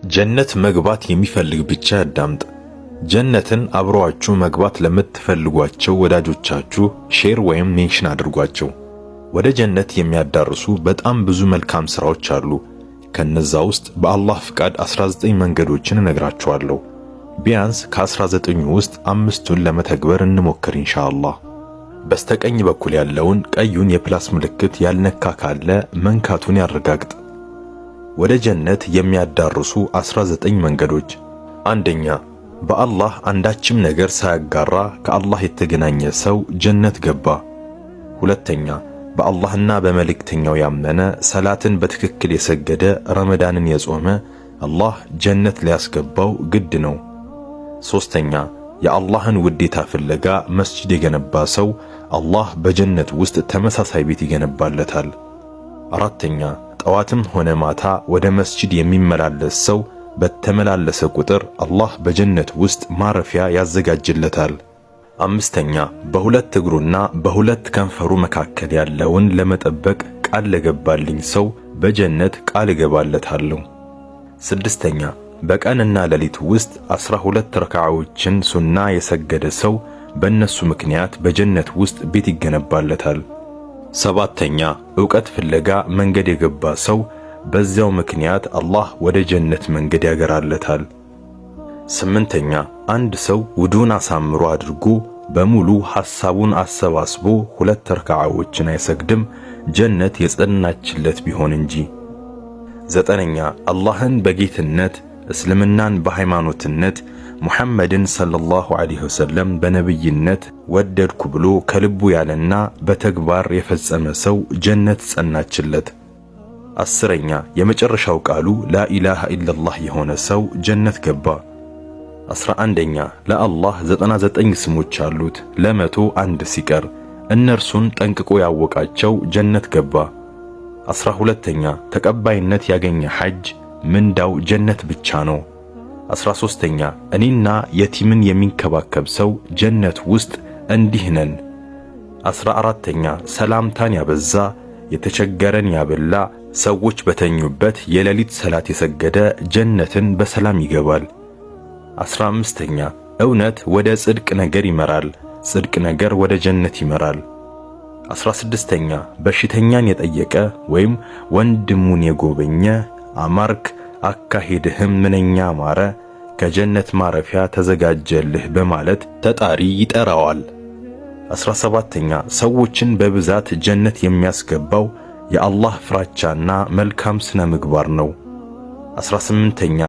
ጀነት መግባት የሚፈልግ ብቻ ያዳምጥ። ጀነትን አብረዋችሁ መግባት ለምትፈልጓቸው ወዳጆቻችሁ ሼር ወይም ሜንሽን አድርጓቸው። ወደ ጀነት የሚያዳርሱ በጣም ብዙ መልካም ሥራዎች አሉ። ከነዛ ውስጥ በአላህ ፍቃድ 19 መንገዶችን እነግራችኋለሁ። ቢያንስ ከ19ኙ ውስጥ 5ቱን ለመተግበር እንሞክር ኢንሻአላህ። በስተቀኝ በኩል ያለውን ቀዩን የፕላስ ምልክት ያልነካ ካለ መንካቱን ያረጋግጥ። ወደ ጀነት የሚያዳርሱ 19 መንገዶች። አንደኛ፣ በአላህ አንዳችም ነገር ሳያጋራ ከአላህ የተገናኘ ሰው ጀነት ገባ። ሁለተኛ፣ በአላህና በመልእክተኛው ያመነ ሰላትን በትክክል የሰገደ ረመዳንን የጾመ አላህ ጀነት ሊያስገባው ግድ ነው። ሶስተኛ፣ የአላህን ውዴታ ፍለጋ መስጂድ የገነባ ሰው አላህ በጀነት ውስጥ ተመሳሳይ ቤት ይገነባለታል። አራተኛ፣ ጠዋትም ሆነ ማታ ወደ መስጂድ የሚመላለስ ሰው በተመላለሰ ቁጥር አላህ በጀነት ውስጥ ማረፊያ ያዘጋጅለታል። አምስተኛ፣ በሁለት እግሩና በሁለት ከንፈሩ መካከል ያለውን ለመጠበቅ ቃል ለገባልኝ ሰው በጀነት ቃል እገባለታለሁ። ስድስተኛ፣ በቀንና ሌሊት ውስጥ 12 ረካዓዎችን ሱና የሰገደ ሰው በእነሱ ምክንያት በጀነት ውስጥ ቤት ይገነባለታል። ሰባተኛ፣ ዕውቀት ፍለጋ መንገድ የገባ ሰው በዚያው ምክንያት አላህ ወደ ጀነት መንገድ ያገራለታል። ስምንተኛ፣ አንድ ሰው ውዱን አሳምሮ አድርጎ በሙሉ ሐሳቡን አሰባስቦ 2 ረካዓዎችን አይሰግድም ጀነት የጸናችለት ቢሆን እንጂ። ዘጠነኛ፣ አላህን በጌትነት እስልምናን በሃይማኖትነት ሙሐመድን ሰለላሁ ዐለይሂ ወሰለም በነብይነት ወደድኩ ብሎ ከልቡ ያለና በተግባር የፈጸመ ሰው ጀነት ጸናችለት። አስረኛ፣ የመጨረሻው ቃሉ ላኢላሃ ኢላላህ የሆነ ሰው ጀነት ገባ። 11ኛ፣ ለአላህ 99 ስሞች አሉት ለ100 አንድ ሲቀር እነርሱን ጠንቅቆ ያወቃቸው ጀነት ገባ። 12ኛ፣ ተቀባይነት ያገኘ ሐጅ ምንዳው ጀነት ብቻ ነው። 13ኛ፣ እኔና የቲምን የሚንከባከብ ሰው ጀነት ውስጥ እንዲህ ነን። 14ኛ፣ ሰላምታን ያበዛ የተቸገረን ያበላ ሰዎች በተኙበት የሌሊት ሰላት የሰገደ ጀነትን በሰላም ይገባል። 15ኛ፣ እውነት ወደ ጽድቅ ነገር ይመራል፣ ጽድቅ ነገር ወደ ጀነት ይመራል። 16ኛ፣ በሽተኛን የጠየቀ ወይም ወንድሙን የጎበኘ አማርክ አካሄድህም ምንኛ ማረ ከጀነት ማረፊያ ተዘጋጀልህ በማለት ተጣሪ ይጠራዋል። 17ኛ፣ ሰዎችን በብዛት ጀነት የሚያስገባው የአላህ ፍራቻና መልካም ስነ ምግባር ነው። 18ኛ